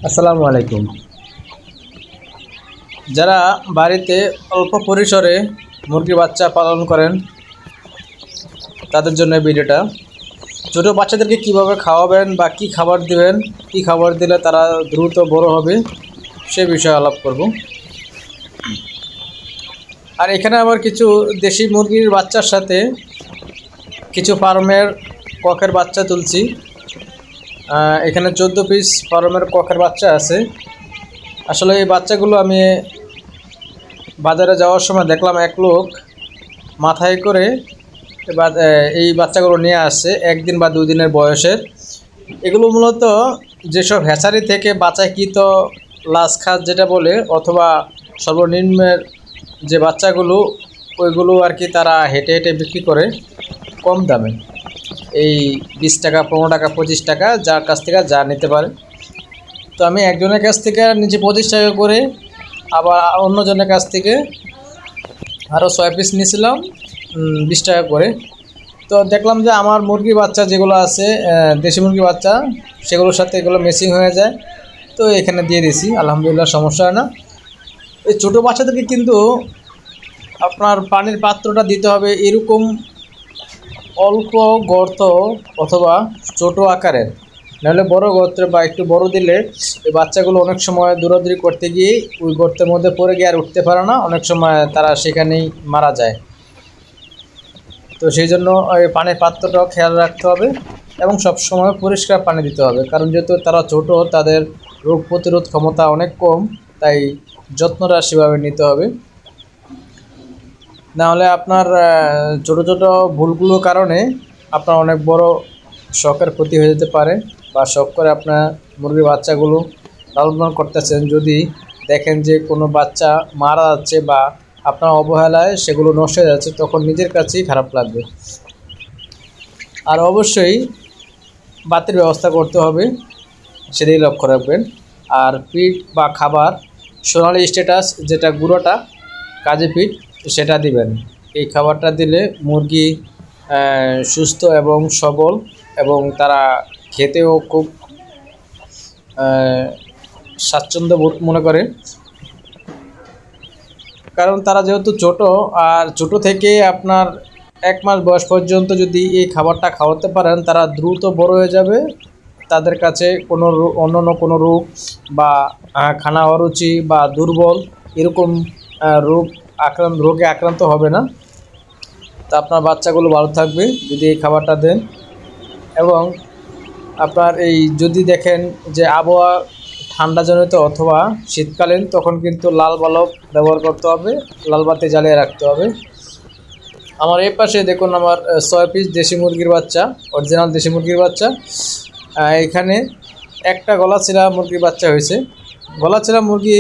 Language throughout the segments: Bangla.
আসসালামু আলাইকুম। যারা বাড়িতে অল্প পরিসরে মুরগির বাচ্চা পালন করেন তাদের জন্য এই ভিডিওটা। ছোটো বাচ্চাদেরকে কিভাবে খাওয়াবেন বা কি খাবার দিবেন, কি খাবার দিলে তারা দ্রুত বড় হবে সে বিষয়ে আলাপ করব। আর এখানে আবার কিছু দেশি মুরগির বাচ্চার সাথে কিছু ফার্মের ককের বাচ্চা তুলছি। এখানে 14 পিস ফার্মের ককের বাচ্চা আছে। আসলে এই বাচ্চাগুলো আমি বাজারে যাওয়ার সময় দেখলাম এক লোক মাথায় করে এই বাচ্চাগুলো নিয়ে আসছে 1 দিন বা 2 দিনের বয়সের। এগুলো মূলত যেসব হ্যাচারি থেকে বাছাইকৃত লাস খাস যেটা বলে, অথবা সর্বনিম্নের যে বাচ্চাগুলো ওইগুলো আর কি তারা হেঁটে হেঁটে বিক্রি করে কম দামে, এই 20 টাকা, 15 টাকা, 25 টাকা, যার কাছ থেকে যা নিতে পারে। তো আমি একজনের কাছ থেকে নিচে 25 টাকা করে, আবার অন্যজনের কাছ থেকে আরও 6 পিস নিয়েছিলাম 20 টাকা করে। তো দেখলাম যে আমার মুরগির বাচ্চা যেগুলো আছে, দেশি মুরগির বাচ্চা, সেগুলোর সাথে এগুলো মেসিং হয়ে যায়। তো এখানে দিয়ে দিছি, আলহামদুলিল্লাহ সমস্যা হয় না। এই ছোটো বাচ্চাদেরকে কিন্তু আপনার পানির পাত্রটা দিতে হবে এরকম অল্প গর্ত অথবা ছোট আকারের, নাহলে বড় গর্তে বা একটু বড় দিলে এই বাচ্চাগুলো অনেক সময় দৌড়াদৌড়ি করতে গিয়ে ওই গর্তের মধ্যে পড়ে গিয়ে আর উঠতে পারে না, অনেক সময় তারা সেখানেই মারা যায়। তো সেই জন্য ওই পানির পাত্রটাও খেয়াল রাখতে হবে এবং সব সময় পরিষ্কার পানি দিতে হবে, কারণ যেহেতু তারা ছোট, তাদের রোগ প্রতিরোধ ক্ষমতা অনেক কম, তাই যত্নটা সেভাবে নিতে হবে। নাহলে আপনার ছোটো ছোটো ভুলগুলোর কারণে আপনার অনেক বড় শখের ক্ষতি হয়ে যেতে পারে। বা শখ করে আপনার মুরগির বাচ্চাগুলো লালন পালন করতেছেন, যদি দেখেন যে কোনো বাচ্চা মারা যাচ্ছে বা আপনার অবহেলায় সেগুলো নষ্ট হয়ে যাচ্ছে, তখন নিজের কাছেই খারাপ লাগবে। আর অবশ্যই বাতির ব্যবস্থা করতে হবে, সেটাই লক্ষ্য রাখবেন। আর ফিড বা খাবার সোনালি স্ট্যাটাস, যেটা গুঁড়োটা কাজে ফিড, সেটা দিবেন। এই খাবারটা দিলে মুরগি সুস্থ এবং সবল, এবং তারা খেতেও খুব স্বাচ্ছন্দ্য বোধ মনে করে, কারণ তারা যেহেতু ছোট। আর ছোট থেকে আপনার 1 মাস বয়স পর্যন্ত যদি এই খাবারটা খাওয়াতে পারেন, তারা দ্রুত বড় হয়ে যাবে। তাদের কাছে কোনো অন্য কোনো রোগ বা খানা অরুচি বা দুর্বল এরকম রোগে আক্রান্ত হবে না। তা আপনার বাচ্চাগুলো ভালো থাকবে যদি এই খাবারটা দেন। এবং আপনার এই যদি দেখেন যে আবহাওয়া ঠান্ডাজনিত অথবা শীতকালীন, তখন কিন্তু লাল বালব ব্যবহার করতে হবে, লাল বাতি জ্বালিয়ে রাখতে হবে। আমার এই পাশে দেখুন, আমার 6 পিস দেশি মুরগির বাচ্চা, অরিজিনাল দেশি মুরগির বাচ্চা। এখানে একটা গলাচিলা মুরগির বাচ্চা হয়েছে। গলাচিলা মুরগি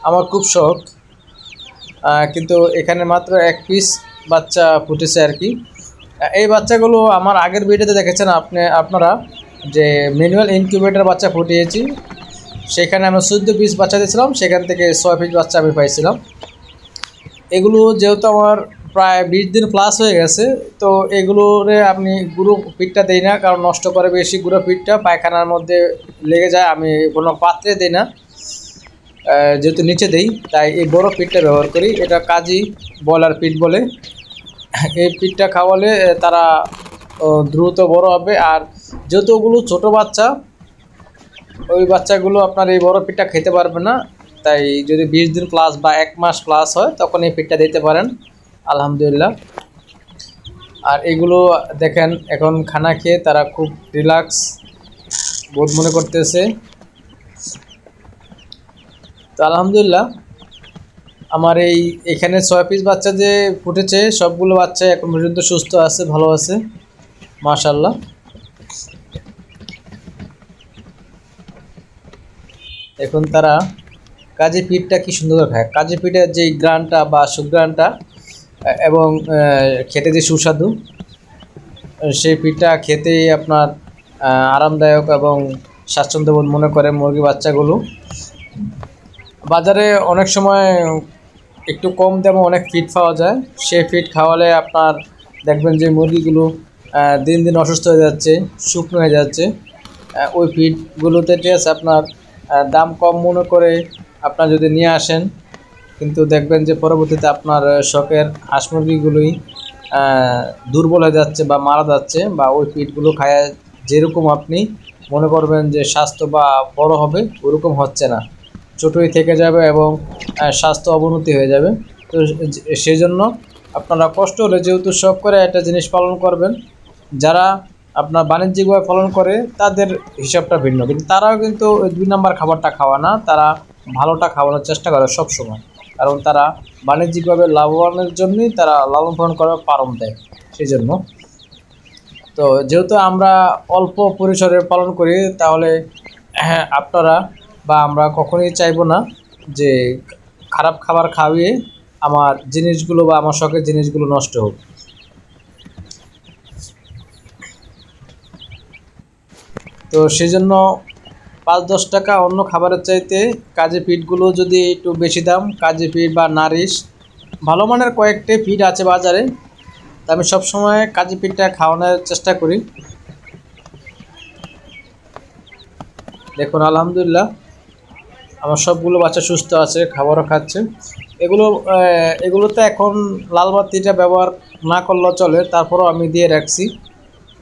আমার খুব শখ, কিন্তু এখানে মাত্র 1 পিস বাচ্চা ফুটেছে আর কি। এই বাচ্চাগুলো আমার আগের ভিডিওতে দেখেছেন আপনারা, যে ম্যানুয়াল ইনকিউবেটর বাচ্চা ফুটিয়েছি, সেখানে আমি 14 পিস বাচ্চা দিয়েছিলাম, সেখান থেকে 6 পিস বাচ্চা আমি পাইছিলাম। এগুলো যেহেতু আমার প্রায় 20 দিন প্লাস হয়ে গেছে, তো এগুলোরে আপনি গুঁড়ো ফিডটা দিই না, কারণ নষ্ট করে বেশি। গুঁড়ো ফিডটা পায়খানার মধ্যে লেগে যায়, আমি কোনো পাত্রে দিই না, যেহেতু নিচে দিই, তাই এই বড় ফিডটা ব্যবহার করি। এটা কাজী ব্রয়লার ফিড বলে। এই ফিডটা খাওয়ালে তারা দ্রুত বড় হবে। আর যেহেতু ওগুলো ছোটো বাচ্চা, ওই বাচ্চাগুলো আপনার এই বড় ফিডটা খেতে পারবে না, তাই যদি 20 দিন প্লাস বা 1 মাস প্লাস হয়, তখন এই ফিডটা দিতে পারেন, আলহামদুলিল্লাহ। আর এগুলো দেখেন এখন খানা খেয়ে তারা খুব রিল্যাক্স বোধ মনে করতেছে। তো আলহামদুলিল্লাহ, আমার এখানে 6 পিস বাচ্চা যে ফুটেছে, সবগুলো বাচ্চা এখন পর্যন্ত সুস্থ আছে, ভালো আছে, মাশাআল্লাহ। এখন তারা কাজী পিঠটা কি সুন্দর খায়। কাজী পিঠের যে গ্রানটা বা সুগ্রানটা, এবং খেতে যে সুস্বাদু, সেই পিঠটা খেতেই আপনার আরামদায়ক এবং স্বাচ্ছন্দ্যবোধ মনে করে মুরগি বাচ্চাগুলো। বাজারে অনেক সময় একটু কম দামে অনেক ফিড পাওয়া যায়, সেই ফিড খাওয়ালে আপনার দেখবেন যে মুরগিগুলো দিন দিন অসুস্থ হয়ে যাচ্ছে, শুকনো হয়ে যাচ্ছে। ওই ফিডগুলোতে ঠিক আছে আপনার দাম কম মনে করে আপনার যদি নিয়ে আসেন, কিন্তু দেখবেন যে পরবর্তীতে আপনার শখের হাঁস মুরগিগুলোই দুর্বল হয়ে যাচ্ছে বা মারা যাচ্ছে, বা ওই পিঠগুলো খায় যেরকম আপনি মনে করবেন যে স্বাস্থ্য বা বড় হবে ওরকম হচ্ছে না, ছোটোই থেকে যাবে এবং স্বাস্থ্য অবনতি হয়ে যাবে। তো সেই জন্য আপনারা কষ্ট হলে যেহেতু শখ করে একটা জিনিস পালন করবেন, যারা আপনার বাণিজ্যিকভাবে পালন করে তাদের হিসাবটা ভিন্ন, কিন্তু তারাও কিন্তু ওই 2 নম্বর খাবারটা খাওয়া না, তারা ভালোটা খাওয়ানোর চেষ্টা করে সব সময়, কারণ তারা বাণিজ্যিকভাবে লাভবানের জন্যই তারা লালন পালন করার পালন দেয়। সেই জন্য তো যেহেতু আমরা অল্প পরিসরে পালন করি, তাহলে আপনারা বা আমরা কখনোই চাইবো না যে খারাপ খাবার খাওয়িয়ে আমার জিনিসগুলো বা আমার শখের জিনিসগুলো নষ্ট হোক। তো সেই জন্য 5-10 টাকা অন্য খাবারের চাইতে কাজী ফিডগুলো যদি একটু বেশি দাম, কাজী ফিড বা নারিশ ভালো মানের কয়েকটি ফিড আছে বাজারে, তা আমি সবসময় কাজী ফিডটা খাওয়ানোর চেষ্টা করি। দেখুন আলহামদুলিল্লাহ আমার সবগুলো বাচ্চা সুস্থ আছে, খাবারও খাচ্ছে। এগুলো এগুলোতে এখন লাল বাতিটা ব্যবহার না করলেও চলে, তারপরেও আমি দিয়ে রাখছি,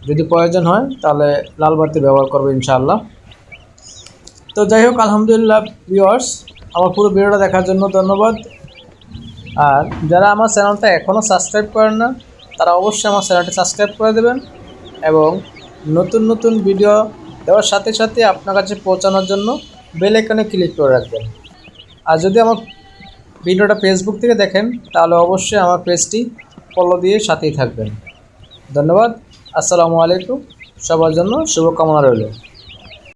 যদি প্রয়োজন হয় তাহলে লাল বাতি ব্যবহার করবো ইনশাআল্লাহ। তো যাই হোক, আলহামদুলিল্লাহ ভিউয়ার্স, আমার পুরো ভিডিওটা দেখার জন্য ধন্যবাদ। আর যারা আমার চ্যানেলটা এখনও সাবস্ক্রাইব করেন না, তারা অবশ্যই আমার চ্যানেলটি সাবস্ক্রাইব করে দেবেন এবং নতুন নতুন ভিডিও দেওয়ার সাথে সাথে আপনার কাছে পৌঁছানোর জন্য বেল আইকনে ক্লিক করে রাখবেন। আর যদি আমার ভিডিওটা ফেসবুক থেকে দেখেন, তাহলে অবশ্যই আমার পেজটি ফলো দিয়ে সাথেই থাকবেন। ধন্যবাদ। আসসালামু আলাইকুম। সবার জন্য শুভকামনা রইল।